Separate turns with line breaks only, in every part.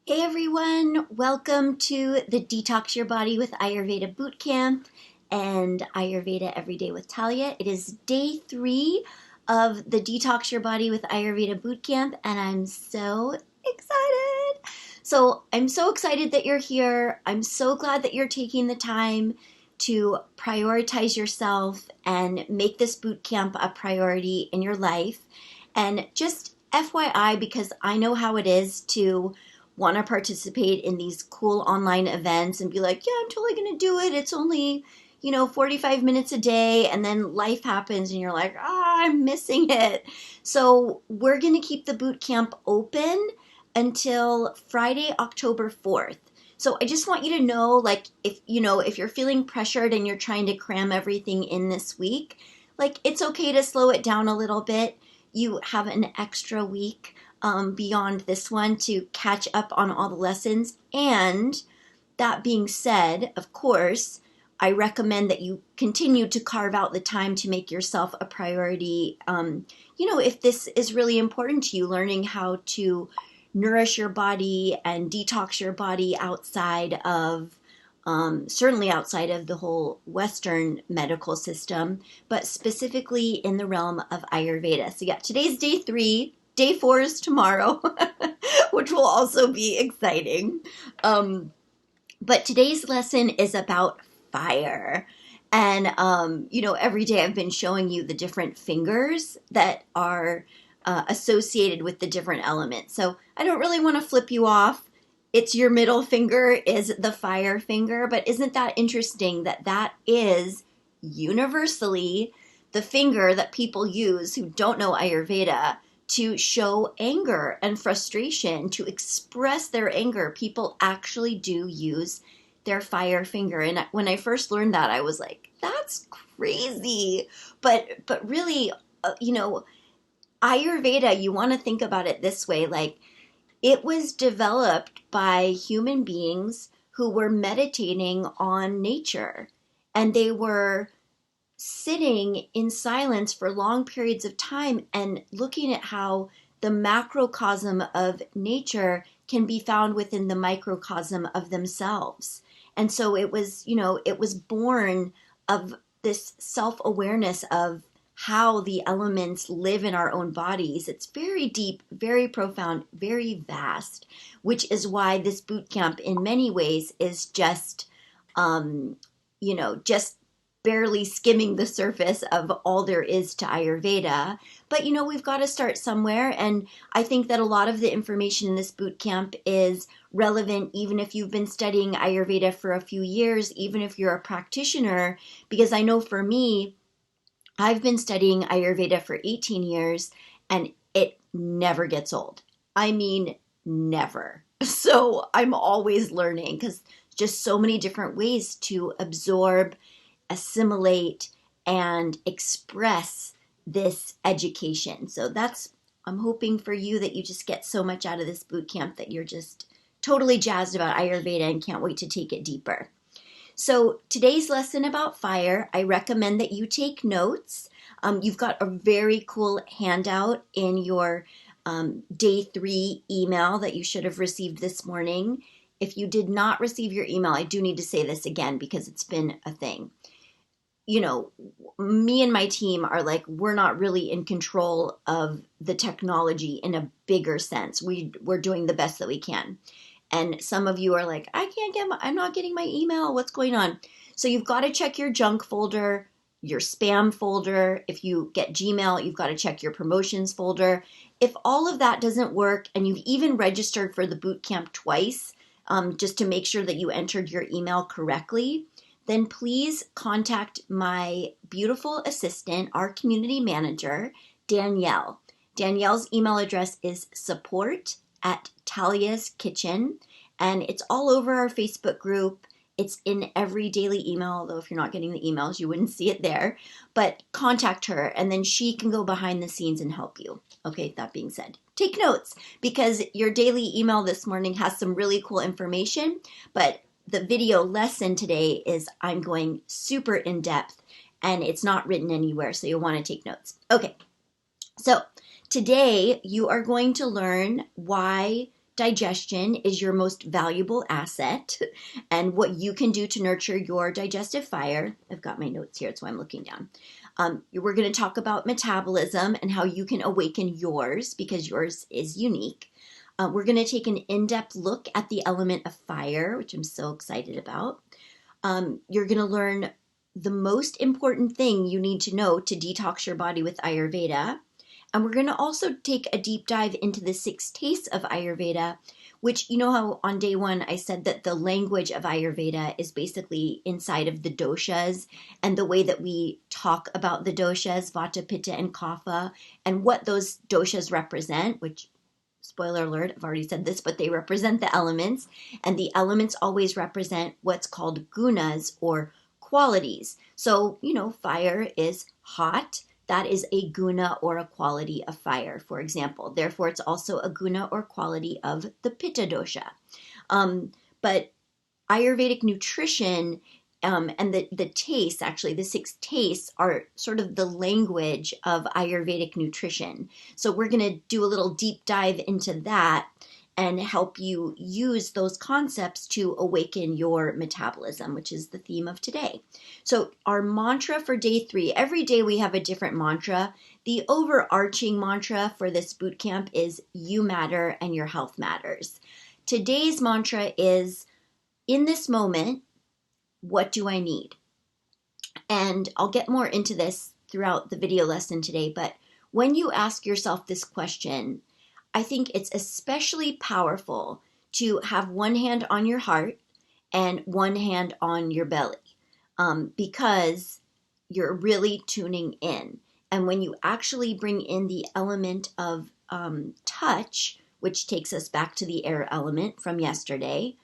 Hey everyone, welcome to the Detox Your Body with Ayurveda Bootcamp and Ayurveda Everyday with Talya. It is day 3 of the Detox Your Body with Ayurveda Bootcamp, and I'm so excited. I'm so excited that you're here. I'm so glad that you're taking the time to prioritize yourself and make this bootcamp a priority in your life. And just FYI, because I know how it is to want to participate in these cool online events and be like, yeah, I'm totally going to do it. It's only, 45 minutes a day. And then life happens and you're like, I'm missing it. So we're going to keep the boot camp open until Friday, October 4th. So I just want you to know, like, if you're feeling pressured and you're trying to cram everything in this week, like, it's okay to slow it down a little bit. You have an extra week beyond this one to catch up on all the lessons. And that being said, of course, I recommend that you continue to carve out the time to make yourself a priority. If this is really important to you, learning how to nourish your body and detox your body outside of certainly outside of the whole Western medical system, but specifically in the realm of Ayurveda. So yeah, today's day 3. Day 4 is tomorrow, which will also be exciting. But today's lesson is about fire. And, every day I've been showing you the different fingers that are associated with the different elements. So I don't really want to flip you off. It's your middle finger is the fire finger, but isn't that interesting that that is universally the finger that people use who don't know Ayurveda to show anger and frustration, to express their anger. People actually do use their fire finger. And when I first learned that, I was like, that's crazy. But really, Ayurveda, you want to think about it this way, like, it was developed by human beings who were meditating on nature, and they were sitting in silence for long periods of time and looking at how the macrocosm of nature can be found within the microcosm of themselves. And so it was born of this self-awareness of how the elements live in our own bodies. It's very deep, very profound, very vast, which is why this boot camp in many ways is just barely skimming the surface of all there is to Ayurveda. But, we've got to start somewhere. And I think that a lot of the information in this boot camp is relevant even if you've been studying Ayurveda for a few years, even if you're a practitioner, because I know for me, I've been studying Ayurveda for 18 years and it never gets old. I mean, never. So I'm always learning because just so many different ways to absorb, assimilate, and express this education. So I'm hoping for you that you just get so much out of this boot camp that you're just totally jazzed about Ayurveda and can't wait to take it deeper. So today's lesson about fire, I recommend that you take notes. You've got a very cool handout in your day 3 email that you should have received this morning. If you did not receive your email, I do need to say this again because it's been a thing. Me and my team are like, we're not really in control of the technology in a bigger sense. We're doing the best that we can. And some of you are like, I'm not getting my email. What's going on? So you've got to check your junk folder, your spam folder. If you get Gmail, you've got to check your promotions folder. If all of that doesn't work and you've even registered for the boot camp twice, just to make sure that you entered your email correctly, then please contact my beautiful assistant, our community manager, Danielle. Danielle's email address is support@Talya's Kitchen, and it's all over our Facebook group. It's in every daily email, although if you're not getting the emails, you wouldn't see it there. But contact her, and then she can go behind the scenes and help you. Okay, that being said, take notes, because your daily email this morning has some really cool information, but the video lesson today is I'm going super in depth, and it's not written anywhere, so you'll want to take notes. Okay, so today you are going to learn why digestion is your most valuable asset and what you can do to nurture your digestive fire. I've got my notes here, that's why I'm looking down. We're going to talk about metabolism and how you can awaken yours because yours is unique. We're going to take an in-depth look at the element of fire, which I'm so excited about. You're going to learn the most important thing you need to know to detox your body with Ayurveda. And we're going to also take a deep dive into the 6 tastes of Ayurveda, which, you know how on day 1 I said that the language of Ayurveda is basically inside of the doshas, and the way that we talk about the doshas, Vata, Pitta, and Kapha, and what those doshas represent, which, spoiler alert, I've already said this, but they represent the elements, and the elements always represent what's called gunas, or qualities. So, fire is hot. That is a guna or a quality of fire, for example. Therefore, it's also a guna or quality of the Pitta Dosha. But Ayurvedic nutrition and the tastes, actually, the 6 tastes are sort of the language of Ayurvedic nutrition. So we're going to do a little deep dive into that and help you use those concepts to awaken your metabolism, which is the theme of today. So our mantra for day 3, every day we have a different mantra. The overarching mantra for this boot camp is you matter and your health matters. Today's mantra is, in this moment, what do I need? And I'll get more into this throughout the video lesson today, but when you ask yourself this question, I think it's especially powerful to have one hand on your heart and one hand on your belly, because you're really tuning in. And when you actually bring in the element of touch, which takes us back to the air element from yesterday,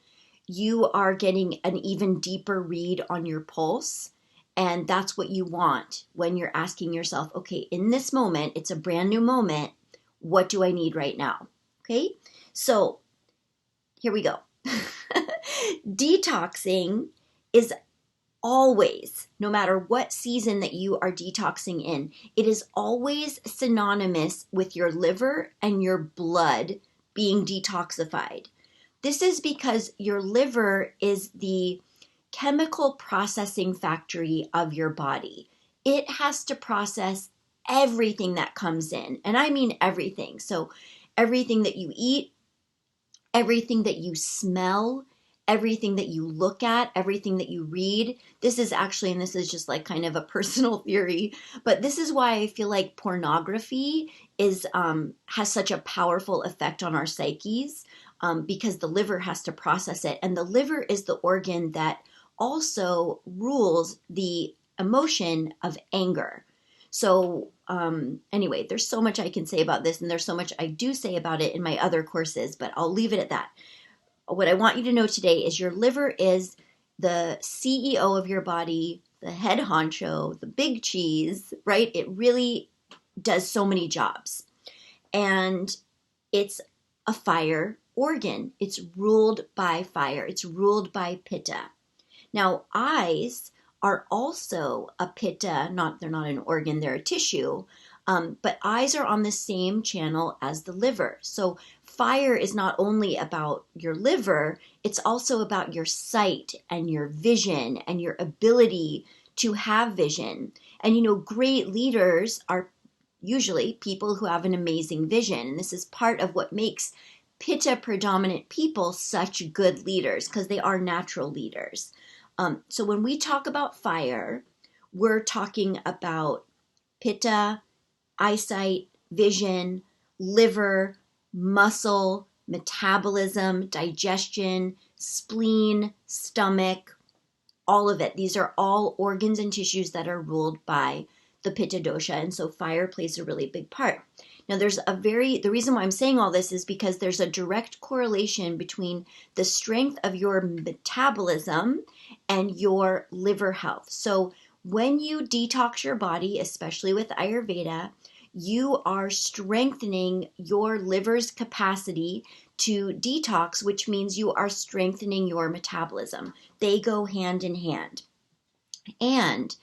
you are getting an even deeper read on your pulse. And that's what you want when you're asking yourself, okay, in this moment, it's a brand new moment. What do I need right now? Okay, so here we go. Detoxing is always, no matter what season that you are detoxing in, it is always synonymous with your liver and your blood being detoxified. This is because your liver is the chemical processing factory of your body. It has to process everything that comes in, and I mean everything. So everything that you eat, everything that you smell, everything that you look at, everything that you read. This is actually, and this is just like kind of a personal theory, but this is why I feel like pornography is has such a powerful effect on our psyches, because the liver has to process it, and the liver is the organ that also rules the emotion of anger. So anyway, there's so much I can say about this, and there's so much I do say about it in my other courses, but I'll leave it at that. What I want you to know today is your liver is the CEO of your body, the head honcho, the big cheese, right? It really does so many jobs. And it's a fire organ. It's ruled by fire. It's ruled by Pitta. Now, eyes are also a Pitta, they're not an organ, they're a tissue, but eyes are on the same channel as the liver. So fire is not only about your liver, it's also about your sight and your vision and your ability to have vision. And great leaders are usually people who have an amazing vision. And this is part of what makes Pitta predominant people such good leaders, because they are natural leaders. So when we talk about fire, we're talking about Pitta, eyesight, vision, liver, muscle, metabolism, digestion, spleen, stomach, all of it. These are all organs and tissues that are ruled by the Pitta Dosha, and so fire plays a really big part. Now, the reason why I'm saying all this is because there's a direct correlation between the strength of your metabolism and your liver health. So when you detox your body, especially with Ayurveda, you are strengthening your liver's capacity to detox, which means you are strengthening your metabolism. They go hand in hand. And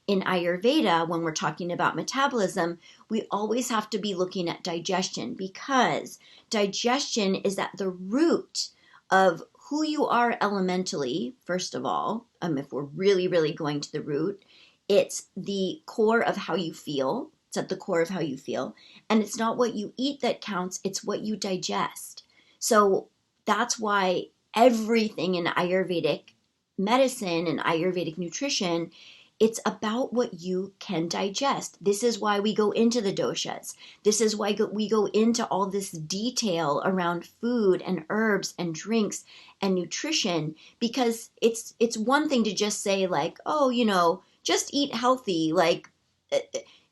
in Ayurveda, when we're talking about metabolism, we always have to be looking at digestion, because digestion is at the root of who you are elementally, first of all. If we're really, really going to the root, it's the core of how you feel. It's at the core of how you feel. And it's not what you eat that counts, it's what you digest. So that's why everything in Ayurvedic medicine and Ayurvedic nutrition, it's about what you can digest. This is why we go into the doshas. This is why we go into all this detail around food and herbs and drinks and nutrition, because it's one thing to just say like, oh, just eat healthy. Like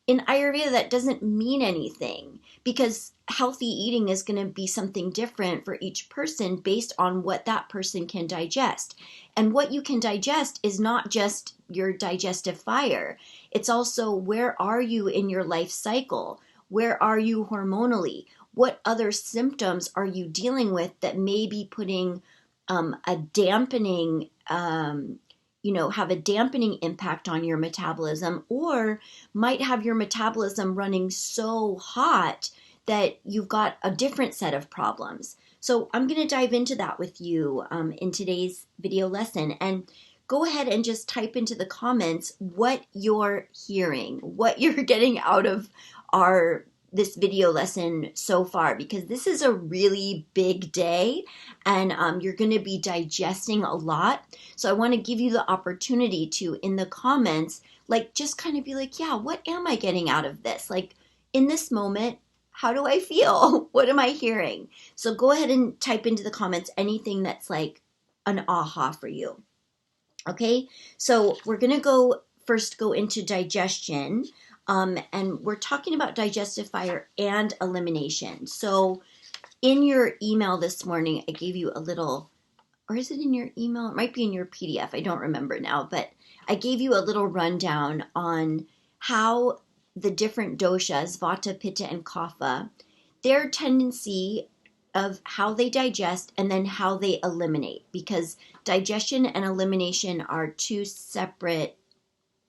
in Ayurveda, that doesn't mean anything, because healthy eating is going to be something different for each person based on what that person can digest. And what you can digest is not just your digestive fire. It's also, where are you in your life cycle? Where are you hormonally? What other symptoms are you dealing with that may be putting a dampening, have a dampening impact on your metabolism, or might have your metabolism running so hot that you've got a different set of problems. So I'm going to dive into that with you in today's video lesson. And go ahead and just type into the comments what you're hearing, what you're getting out of this video lesson so far, because this is a really big day, and you're going to be digesting a lot. So I want to give you the opportunity to, in the comments, like just kind of be like, yeah, what am I getting out of this? Like in this moment, how do I feel? What am I hearing? So go ahead and type into the comments anything that's like an aha for you. Okay, so we're going to first go into digestion. And we're talking about digestive fire and elimination. So in your email this morning, I gave you a little, or is it in your email? It might be in your PDF. I don't remember now, but I gave you a little rundown on how the different doshas, Vata, Pitta, and Kapha, their tendency of how they digest and then how they eliminate, because digestion and elimination are two separate,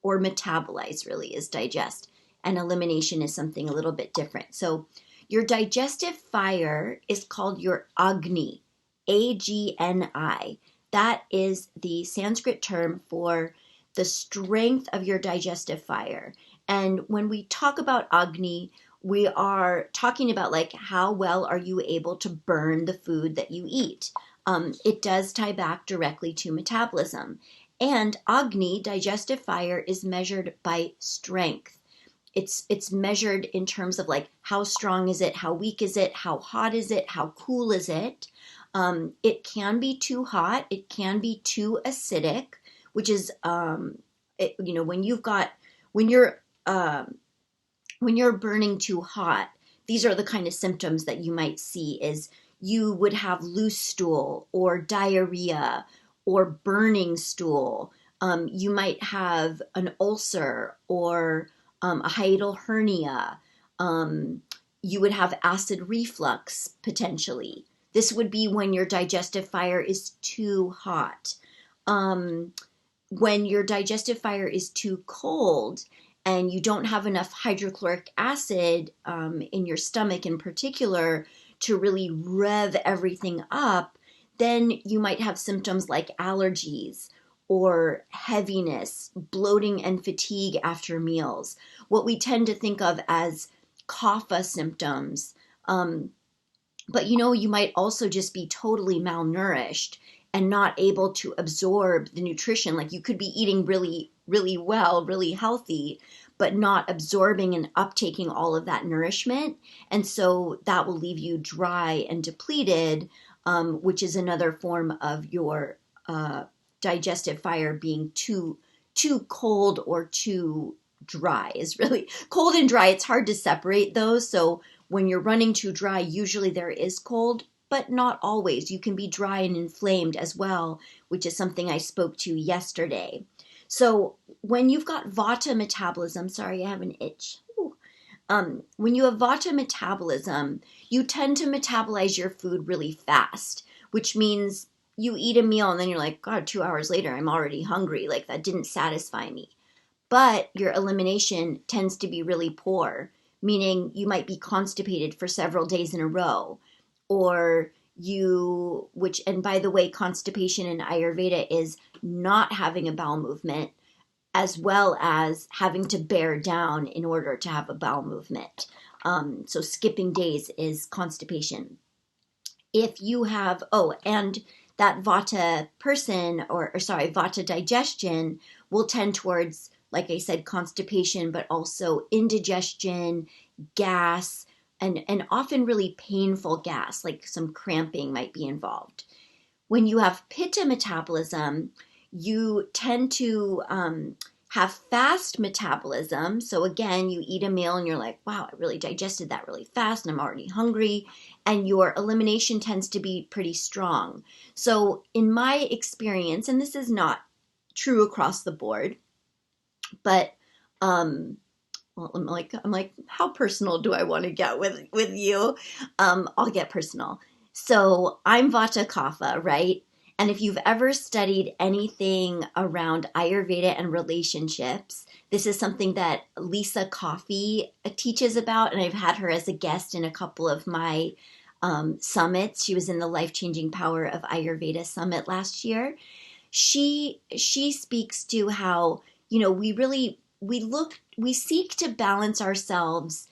or metabolize really is digest, and elimination is something a little bit different. So your digestive fire is called your Agni, Agni. That is the Sanskrit term for the strength of your digestive fire. And when we talk about Agni, we are talking about like how well are you able to burn the food that you eat. It does tie back directly to metabolism. And Agni, digestive fire, is measured by strength. It's measured in terms of like how strong is it, how weak is it, how hot is it, how cool is it. It can be too hot, it can be too acidic, which is when you're burning too hot, these are the kind of symptoms that you might see. Is you would have loose stool or diarrhea or burning stool. You might have an ulcer or a hiatal hernia. You would have acid reflux potentially. This would be when your digestive fire is too hot. When your digestive fire is too cold and you don't have enough hydrochloric acid in your stomach in particular to really rev everything up, then you might have symptoms like allergies or heaviness, bloating, and fatigue after meals, what we tend to think of as kapha symptoms. But you might also just be totally malnourished and not able to absorb the nutrition. Like you could be eating really, really well, really healthy, but not absorbing and uptaking all of that nourishment. And so that will leave you dry and depleted, which is another form of your digestive fire being too cold or too dry. Is really cold and dry. It's hard to separate those. So when you're running too dry, usually there is cold, but not always. You can be dry and inflamed as well, which is something I spoke to yesterday. So when you've got Vata metabolism, sorry, I have an itch. When you have Vata metabolism, you tend to metabolize your food really fast, which means you eat a meal and then you're like, God, 2 hours later, I'm already hungry. Like that didn't satisfy me. but your elimination tends to be really poor, meaning you might be constipated for several days in a row, or and by the way, constipation in Ayurveda is not having a bowel movement, as well as having to bear down in order to have a bowel movement. So skipping days is constipation. If you have, and that vata person, or sorry, vata digestion will tend towards, like I said, constipation, but also indigestion, gas, and often really painful gas, like some cramping might be involved. When you have pitta metabolism, you tend to have fast metabolism. So again, you eat a meal and you're like, wow, I really digested that really fast and I'm already hungry. And your elimination tends to be pretty strong. So in my experience, and this is not true across the board, but well, I'm like, how personal do I want to get with you? I'll get personal. So I'm Vata Kapha, right? And if you've ever studied anything around Ayurveda and relationships, this is something that Lisa Coffey teaches about, and I've had her as a guest in a couple of my summits. She was in the Life Changing Power of Ayurveda Summit last year. She speaks to how, we seek to balance ourselves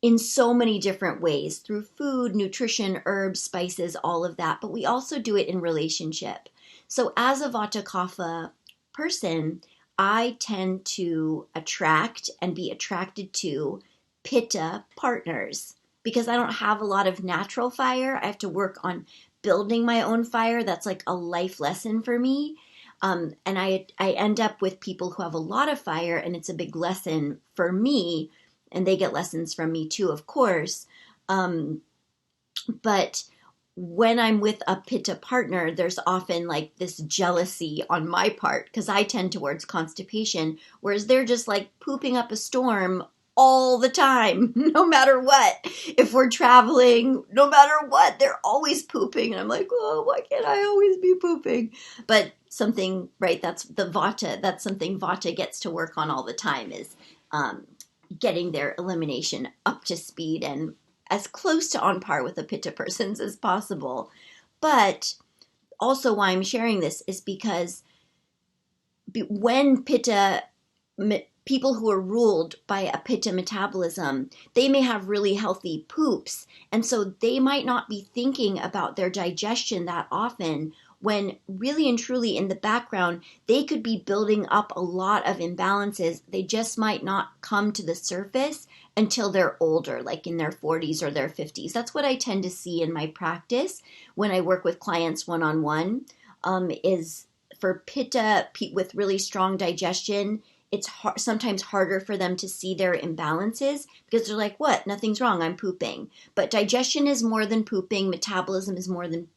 in so many different ways through food, nutrition, herbs, spices, all of that. But we also do it in relationship. So as a Vata Kapha person, I tend to attract and be attracted to Pitta partners because I don't have a lot of natural fire. I have to work on building my own fire. That's like a life lesson for me. And I end up with people who have a lot of fire, and it's a big lesson for me. And they get lessons from me too, of course. But when I'm with a Pitta partner, there's often like this jealousy on my part because I tend towards constipation, whereas they're just like pooping up a storm all the time, no matter what. If we're traveling, no matter what, they're always pooping. And I'm like, oh, why can't I always be pooping? But something, right, that's something Vata gets to work on all the time is getting their elimination up to speed and as close to on par with the Pitta persons as possible. But also why I'm sharing this is because when people who are ruled by a Pitta metabolism, they may have really healthy poops. And so they might not be thinking about their digestion that often, when really and truly in the background, they could be building up a lot of imbalances. They just might not come to the surface until they're older, like in their 40s or their 50s. That's what I tend to see in my practice when I work with clients one-on-one, is for Pitta with really strong digestion. It's sometimes harder for them to see their imbalances because they're like, what? Nothing's wrong. I'm pooping. But digestion is more than pooping. Metabolism is more than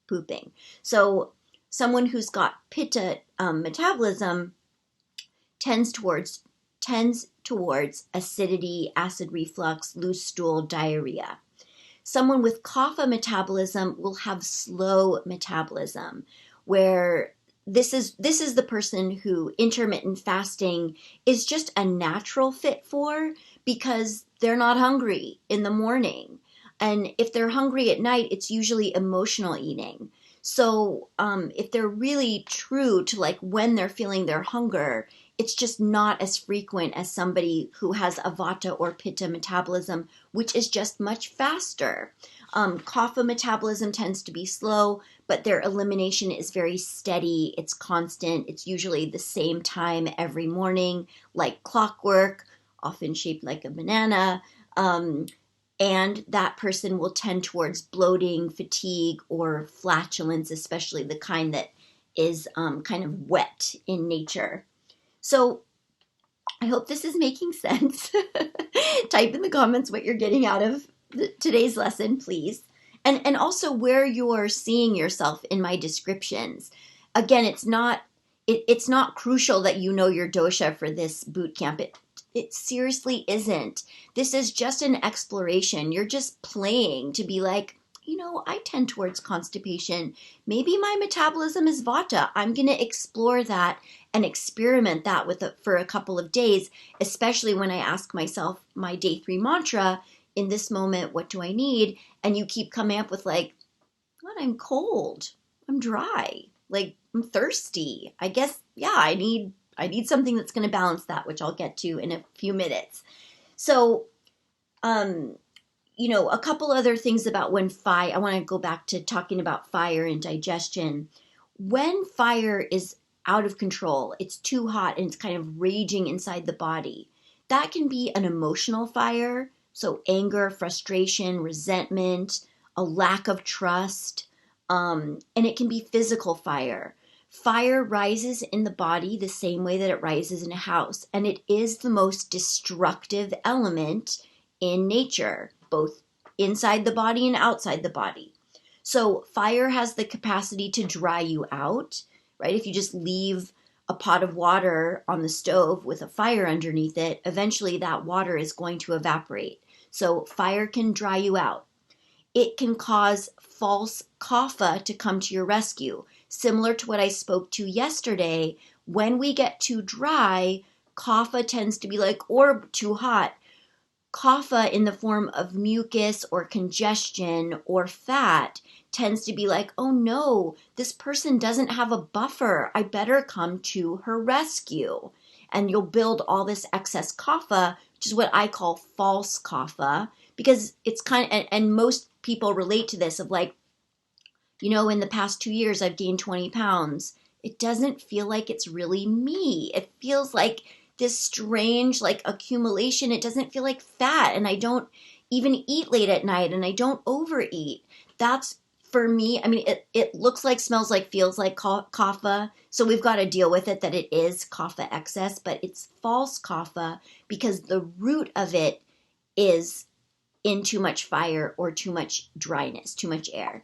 pooping. So someone who's got Pitta metabolism tends towards acidity, acid reflux, loose stool, diarrhea. Someone with Kapha metabolism will have slow metabolism, where this is the person who intermittent fasting is just a natural fit for because they're not hungry in the morning. And if they're hungry at night, it's usually emotional eating. So if they're really true to like when they're feeling their hunger, it's just not as frequent as somebody who has a Vata or Pitta metabolism, which is just much faster. Kapha metabolism tends to be slow, but their elimination is very steady. It's constant. It's usually the same time every morning, like clockwork, often shaped like a banana. And that person will tend towards bloating, fatigue, or flatulence, especially the kind that is kind of wet in nature. So I hope this is making sense. Type in the comments what you're getting out of today's lesson, please. And also where you're seeing yourself in my descriptions. Again, it's not crucial that you know your dosha for this boot camp. It seriously isn't. This is just an exploration. You're just playing to be like, I tend towards constipation. Maybe my metabolism is vata. I'm going to explore that and experiment that with it for a couple of days, especially when I ask myself my day 3 mantra, in this moment, what do I need? And you keep coming up with like, what, I'm cold, I'm dry, like I'm thirsty. I guess, yeah, I need something that's going to balance that, which I'll get to in a few minutes. So, a couple other things about when I want to go back to talking about fire and digestion. When fire is out of control, it's too hot and it's kind of raging inside the body. That can be an emotional fire. So anger, frustration, resentment, a lack of trust, and it can be physical fire. Fire rises in the body the same way that it rises in a house, and it is the most destructive element in nature, both inside the body and outside the body. So fire has the capacity to dry you out, right? If you just leave a pot of water on the stove with a fire underneath it, eventually that water is going to evaporate. So fire can dry you out. It can cause false kapha to come to your rescue. Similar to what I spoke to yesterday, when we get too dry, kapha tends to be like, or too hot. Kapha in the form of mucus or congestion or fat tends to be like, oh no, this person doesn't have a buffer. I better come to her rescue. And you'll build all this excess kapha, which is what I call false kapha, because it's kind of, and most people relate to this of like, in the past 2 years, I've gained 20 pounds. It doesn't feel like it's really me. It feels like this strange like accumulation. It doesn't feel like fat, and I don't even eat late at night, and I don't overeat. That's for me. I mean, it looks like, smells like, feels like kapha. So we've got to deal with it that it is kapha excess, but it's false kapha because the root of it is in too much fire or too much dryness, too much air.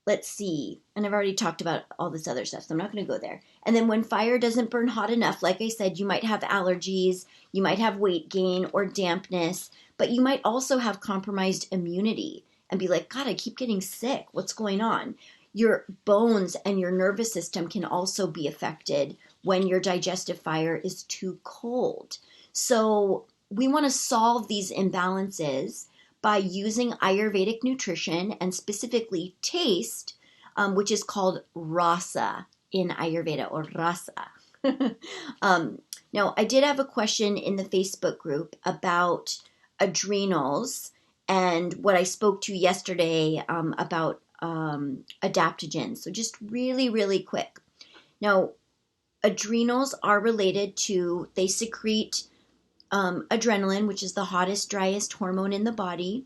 Let's see. And I've already talked about all this other stuff, so I'm not going to go there. And then when fire doesn't burn hot enough, like I said, you might have allergies, you might have weight gain or dampness, but you might also have compromised immunity and be like, God, I keep getting sick. What's going on? Your bones and your nervous system can also be affected when your digestive fire is too cold. So we want to solve these imbalances by using Ayurvedic nutrition and specifically taste, which is called rasa in Ayurveda, or rasa. Now, I did have a question in the Facebook group about adrenals and what I spoke to yesterday about adaptogens. So just really, really quick. Now, adrenals are related to, they secrete adrenaline, which is the hottest, driest hormone in the body.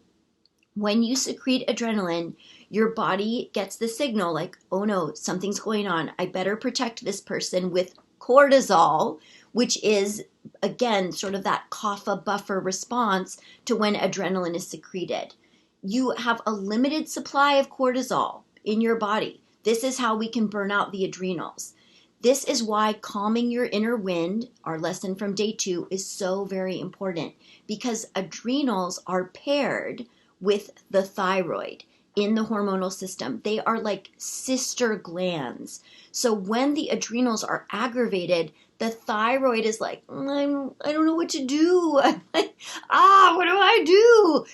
When you secrete adrenaline, your body gets the signal like, oh no, something's going on. I better protect this person with cortisol, which is, again, sort of that kapha buffer response to when adrenaline is secreted. You have a limited supply of cortisol in your body. This is how we can burn out the adrenals. This is why calming your inner wind, our lesson from day 2, is so very important, because adrenals are paired with the thyroid in the hormonal system. They are like sister glands. So when the adrenals are aggravated, the thyroid is like, I don't know what to do. I'm like, what do I do?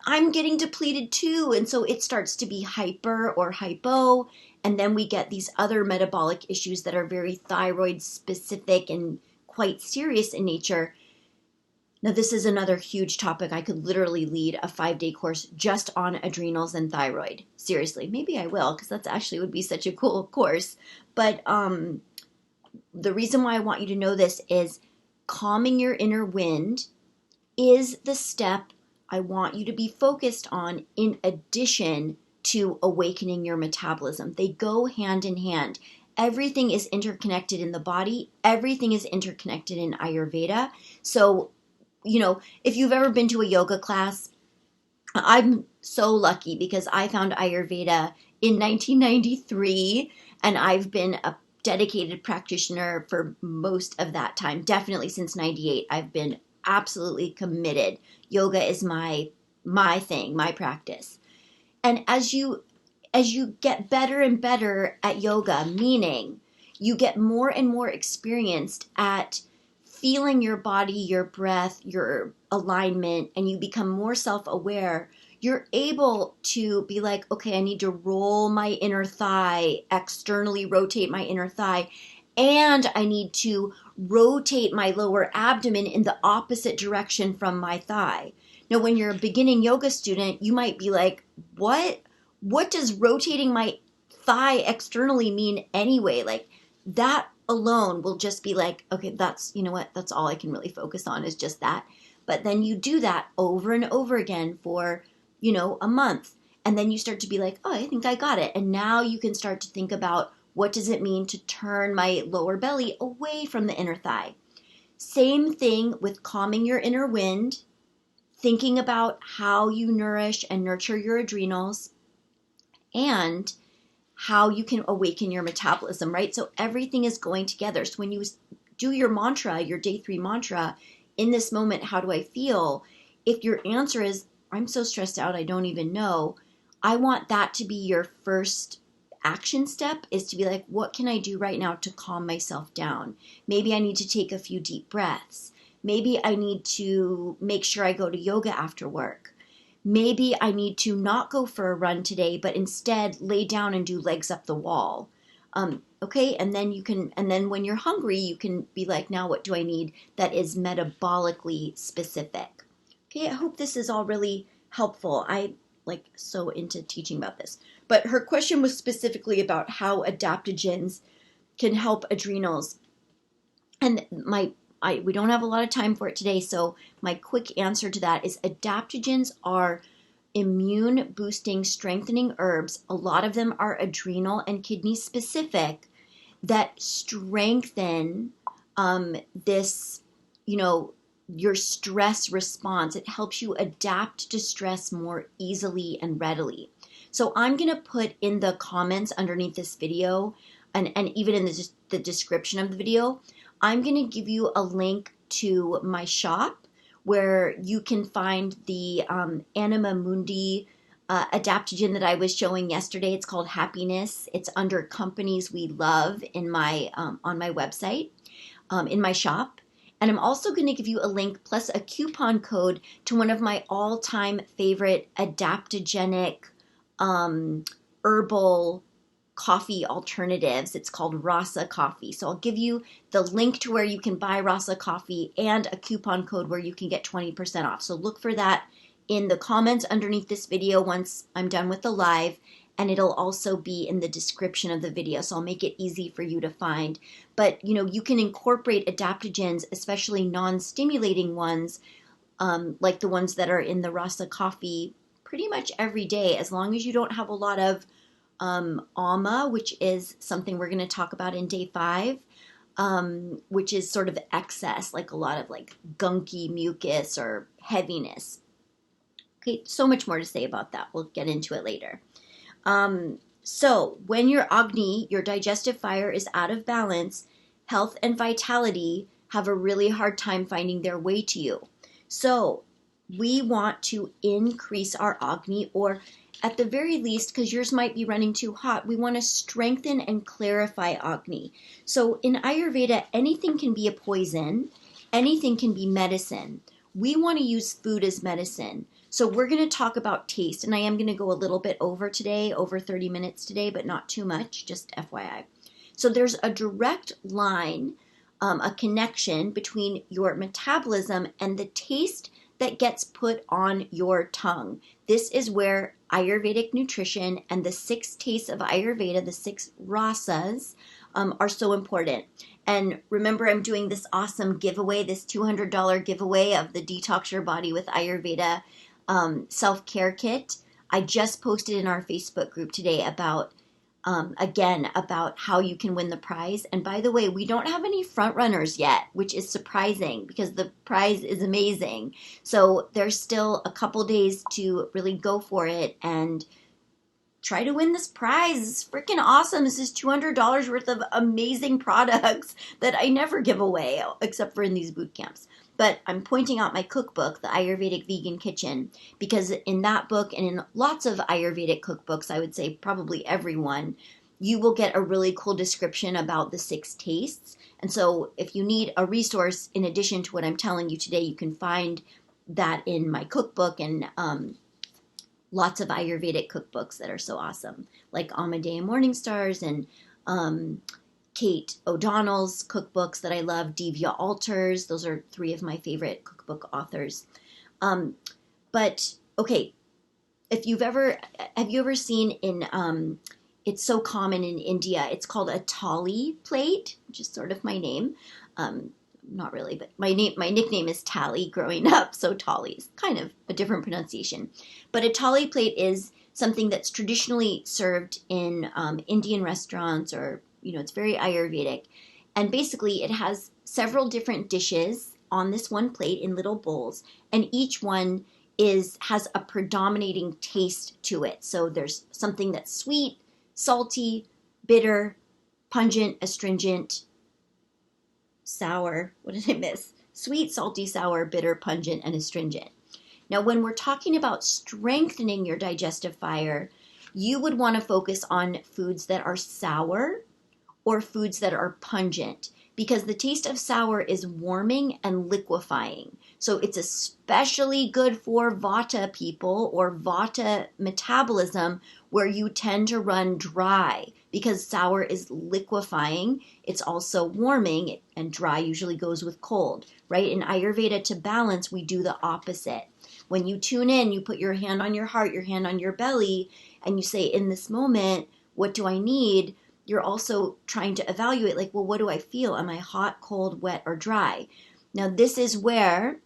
I'm getting depleted too. And so it starts to be hyper or hypo. And then we get these other metabolic issues that are very thyroid specific and quite serious in nature. Now, this is another huge topic. I could literally lead a 5-day course just on adrenals and thyroid. Seriously, maybe I will, because that's actually would be such a cool course. But the reason why I want you to know this is calming your inner wind is the step I want you to be focused on in addition to awakening your metabolism. They go hand in hand. Everything is interconnected in the body. Everything is interconnected in Ayurveda. So, if you've ever been to a yoga class, I'm so lucky because I found Ayurveda in 1993, and I've been a dedicated practitioner for most of that time. Definitely since 98, I've been absolutely committed. Yoga is my my thing, my practice. And as you get better and better at yoga, meaning you get more and more experienced at feeling your body, your breath, your alignment, and you become more self-aware, you're able to be like, okay, I need to roll my inner thigh, externally rotate my inner thigh, and I need to rotate my lower abdomen in the opposite direction from my thigh. Now, when you're a beginning yoga student, you might be like, what? What does rotating my thigh externally mean anyway? Like, that alone will just be like, okay, that's, you know what, that's all I can really focus on is just that. But then you do that over and over again for, a month. And then you start to be like, oh, I think I got it. And now you can start to think about, what does it mean to turn my lower belly away from the inner thigh? Same thing with calming your inner wind, thinking about how you nourish and nurture your adrenals, and how you can awaken your metabolism, right? So everything is going together. So when you do your mantra, your day 3 mantra, in this moment, how do I feel? If your answer is, I'm so stressed out, I don't even know, I want that to be your first action step, is to be like, what can I do right now to calm myself down? Maybe I need to take a few deep breaths. Maybe I need to make sure I go to yoga after work. Maybe I need to not go for a run today, but instead lay down and do legs up the wall. Okay, and then when you're hungry, you can be like, now what do I need that is metabolically specific? Okay, I hope this is all really helpful. I so into teaching about this. But her question was specifically about how adaptogens can help adrenals. And we don't have a lot of time for it today, so my quick answer to that is adaptogens are immune boosting, strengthening herbs. A lot of them are adrenal and kidney specific that strengthen this, your stress response. It helps you adapt to stress more easily and readily. So I'm going to put in the comments underneath this video, and even in the description of the video, I'm going to give you a link to my shop where you can find the Anima Mundi adaptogen that I was showing yesterday. It's called Happiness. It's under Companies We Love in my on my website, in my shop. And I'm also going to give you a link plus a coupon code to one of my all-time favorite adaptogenic herbal coffee alternatives. It's called Rasa Coffee. So I'll give you the link to where you can buy Rasa Coffee and a coupon code where you can get 20% off. So look for that in the comments underneath this video once I'm done with the live, and it'll also be in the description of the video. So I'll make it easy for you to find. But you can incorporate adaptogens, especially non-stimulating ones, like the ones that are in the Rasa Coffee, pretty much every day, as long as you don't have a lot of ama, which is something we're going to talk about in day 5, which is sort of excess, like a lot of gunky mucus or heaviness. Okay, so much more to say about that. We'll get into it later. So when your Agni, your digestive fire, is out of balance, health and vitality have a really hard time finding their way to you. So we want to increase our Agni, or at the very least, because yours might be running too hot, we want to strengthen and clarify Agni. So in Ayurveda, anything can be a poison, anything can be medicine. We want to use food as medicine. So we're going to talk about taste, and I am going to go a little bit over today, over 30 minutes today, but not too much, just FYI. So there's a direct line, a connection between your metabolism and the taste that gets put on your tongue. This is where Ayurvedic nutrition and the 6 tastes of Ayurveda, the 6 rasas, are so important. And remember, I'm doing this awesome giveaway, this $200 giveaway of the Detox Your Body with Ayurveda self-care kit. I just posted in our Facebook group today about how you can win the prize. And by the way, we don't have any front runners yet, which is surprising because the prize is amazing. So there's still a couple days to really go for it and try to win this prize. It's freaking awesome. This is $200 worth of amazing products that I never give away except for in these boot camps. But I'm pointing out my cookbook, the Ayurvedic Vegan Kitchen, because in that book and in lots of Ayurvedic cookbooks, I would say probably everyone, you will get a really cool description about the 6 tastes. And so if you need a resource in addition to what I'm telling you today, you can find that in my cookbook and lots of Ayurvedic cookbooks that are so awesome, like Amadeus Morningstar's and Kate O'Donnell's cookbooks that I love, Divya Alters. Those are 3 of my favorite cookbook authors. But okay, have you ever seen in, it's so common in India, it's called a thali plate, which is sort of my name. Not really, but my nickname is Tally growing up, so thali is kind of a different pronunciation. But a thali plate is something that's traditionally served in Indian restaurants, or it's very Ayurvedic, and basically it has several different dishes on this one plate in little bowls, and each one has a predominating taste to it. So there's something that's sweet, salty, bitter, pungent, astringent, sour. What did I miss? Sweet, salty, sour, bitter, pungent, and astringent. Now, when we're talking about strengthening your digestive fire, you would want to focus on foods that are sour or foods that are pungent, because the taste of sour is warming and liquefying. So it's especially good for Vata people or Vata metabolism, where you tend to run dry, because sour is liquefying. It's also warming, and dry usually goes with cold, right? In Ayurveda, to balance, we do the opposite. When you tune in, you put your hand on your heart, your hand on your belly, and you say, in this moment, what do I need? You're also trying to evaluate, like, well, what do I feel? Am I hot, cold, wet, or dry? Now, this is where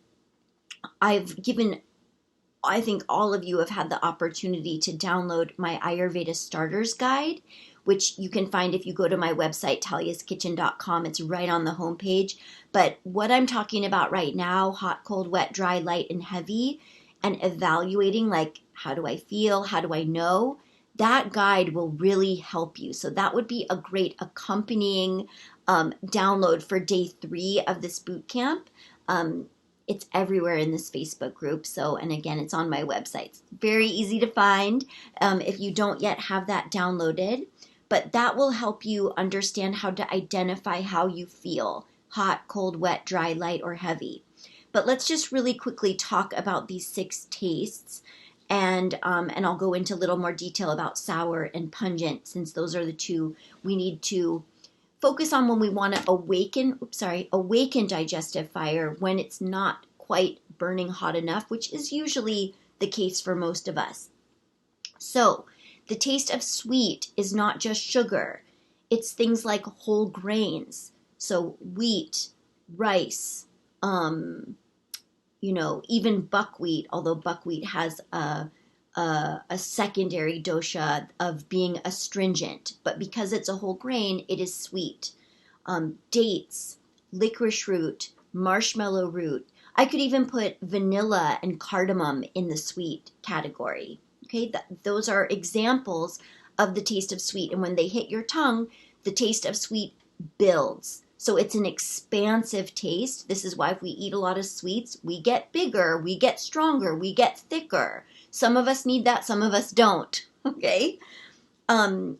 I think all of you have had the opportunity to download my Ayurveda Starters Guide, which you can find if you go to my website, talyaskitchen.com. It's right on the homepage. But what I'm talking about right now, hot, cold, wet, dry, light, and heavy, and evaluating, like, how do I feel? How do I know? That guide will really help you. So that would be a great accompanying download for day 3 of this boot camp. It's everywhere in this Facebook group. So, and again, it's on my website. It's very easy to find if you don't yet have that downloaded. But that will help you understand how to identify how you feel: hot, cold, wet, dry, light, or heavy. But let's just really quickly talk about these 6 tastes. And I'll go into a little more detail about sour and pungent, since those are the 2 we need to focus on when we want to awaken digestive fire when it's not quite burning hot enough, which is usually the case for most of us. So the taste of sweet is not just sugar. It's things like whole grains. So wheat, rice, even buckwheat, although buckwheat has a secondary dosha of being astringent, but because it's a whole grain, it is sweet. Dates, licorice root, marshmallow root. I could even put vanilla and cardamom in the sweet category. Okay, those are examples of the taste of sweet. And when they hit your tongue, the taste of sweet builds. So it's an expansive taste. This is why if we eat a lot of sweets, we get bigger, we get stronger, we get thicker. Some of us need that, some of us don't. Okay? The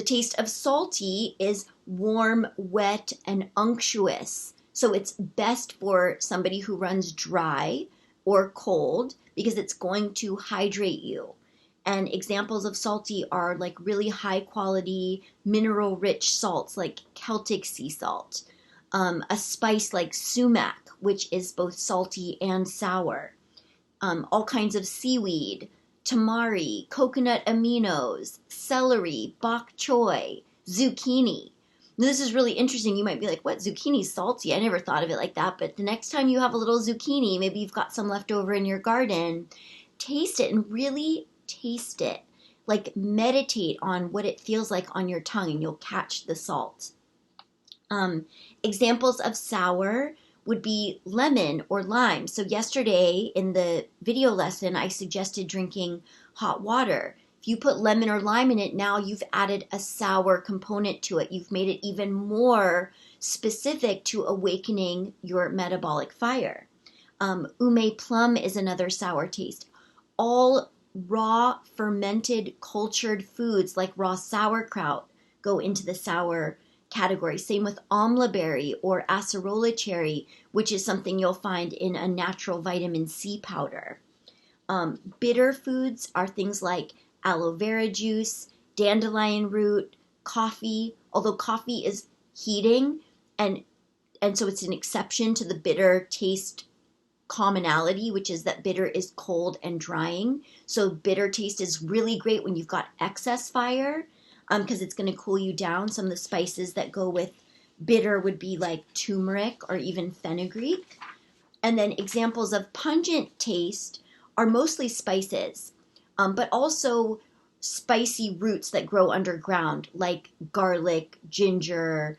taste of salty is warm, wet, and unctuous. So it's best for somebody who runs dry or cold, because it's going to hydrate you. And examples of salty are like really high quality, mineral rich salts like Celtic sea salt. A spice like sumac, which is both salty and sour. All kinds of seaweed, tamari, coconut aminos, celery, bok choy, zucchini. Now, this is really interesting. You might be like, what, zucchini's salty? I never thought of it like that. But the next time you have a little zucchini, maybe you've got some left over in your garden, taste it and really taste it. Like, meditate on what it feels like on your tongue, and you'll catch the salt. Examples of sour would be lemon or lime. So yesterday in the video lesson, I suggested drinking hot water. If you put lemon or lime in it, now you've added a sour component to it. You've made it even more specific to awakening your metabolic fire. Ume plum is another sour taste. All raw, fermented, cultured foods like raw sauerkraut go into the sour category. Same with amla berry or acerola cherry, which is something you'll find in a natural vitamin C powder. Bitter foods are things like aloe vera juice, dandelion root, coffee, although coffee is heating and so it's an exception to the bitter taste commonality, which is that bitter is cold and drying. So bitter taste is really great when you've got excess fire, because it's going to cool you down. Some of the spices that go with bitter would be like turmeric or even fenugreek. And then examples of pungent taste are mostly spices, but also spicy roots that grow underground, like garlic, ginger,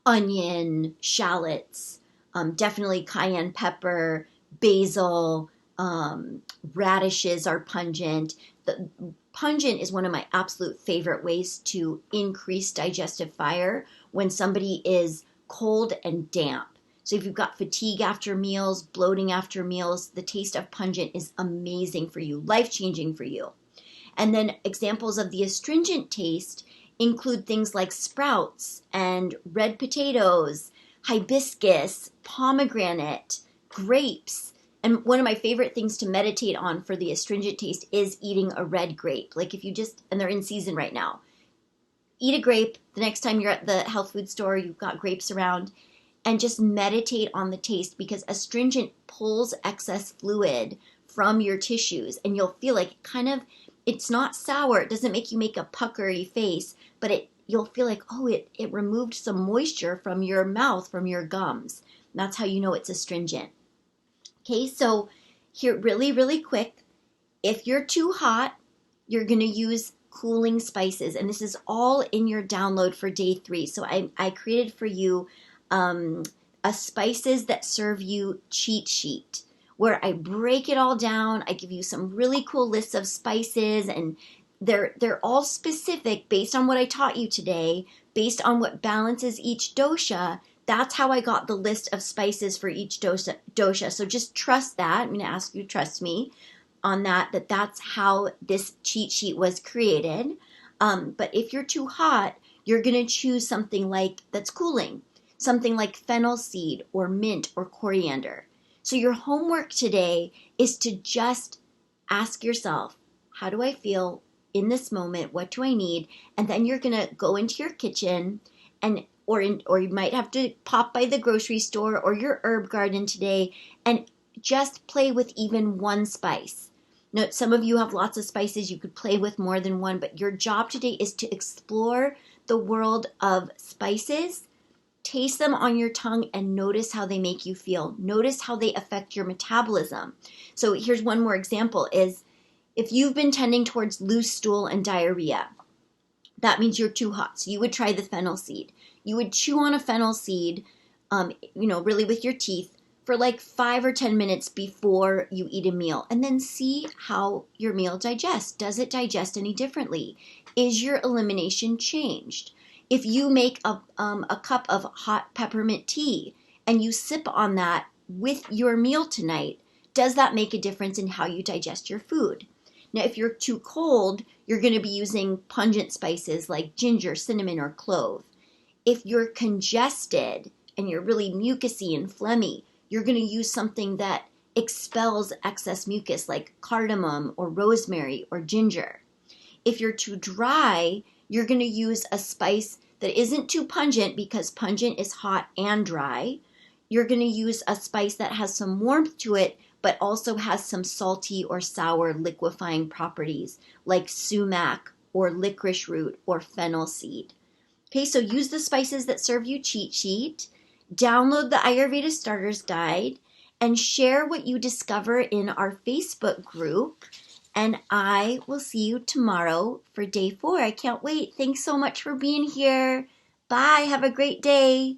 onion, shallots, definitely cayenne pepper, basil, radishes are pungent. The pungent is one of my absolute favorite ways to increase digestive fire when somebody is cold and damp. So if you've got fatigue after meals, bloating after meals, the taste of pungent is amazing for you, life-changing for you. And then examples of the astringent taste include things like sprouts and red potatoes, hibiscus, pomegranate, grapes. And one of my favorite things to meditate on for the astringent taste is eating a red grape. Like if you just, and they're in season right now, eat a grape. The next time you're at the health food store, you've got grapes around, and just meditate on the taste, because astringent pulls excess fluid from your tissues and you'll feel like it's not sour. It doesn't make you make a puckery face, but you'll feel like, oh, it removed some moisture from your mouth, from your gums. And that's how you know it's astringent. Okay, so here, really, really quick, if you're too hot, you're going to use cooling spices. And this is all in your download for day 3. So I created for you a spices that serve you cheat sheet, where I break it all down. I give you some really cool lists of spices, and they're all specific based on what I taught you today, based on what balances each dosha. That's how I got the list of spices for each dosha. So just trust that. I'm going to ask you to trust me on that's how this cheat sheet was created. But if you're too hot, you're going to choose something like that's cooling, something like fennel seed or mint or coriander. So your homework today is to just ask yourself, how do I feel in this moment? What do I need? And then you're going to go into your kitchen or you might have to pop by the grocery store or your herb garden today and just play with even one spice. Now, some of you have lots of spices. You could play with more than one, but your job today is to explore the world of spices. Taste them on your tongue and notice how they make you feel. Notice how they affect your metabolism. So here's one more example is if you've been tending towards loose stool and diarrhea, that means you're too hot. So you would try the fennel seed. You would chew on a fennel seed, really with your teeth for like 5 or 10 minutes before you eat a meal, and then see how your meal digests. Does it digest any differently? Is your elimination changed? If you make a cup of hot peppermint tea and you sip on that with your meal tonight, does that make a difference in how you digest your food? Now, if you're too cold, you're going to be using pungent spices like ginger, cinnamon, or clove. If you're congested and you're really mucusy and phlegmy, you're going to use something that expels excess mucus like cardamom or rosemary or ginger. If you're too dry, you're going to use a spice that isn't too pungent, because pungent is hot and dry. You're going to use a spice that has some warmth to it, but also has some salty or sour liquefying properties like sumac or licorice root or fennel seed. Okay, so use the spices that serve you cheat sheet, download the Ayurveda Starters Guide, and share what you discover in our Facebook group. And I will see you tomorrow for day 4. I can't wait. Thanks so much for being here. Bye. Have a great day.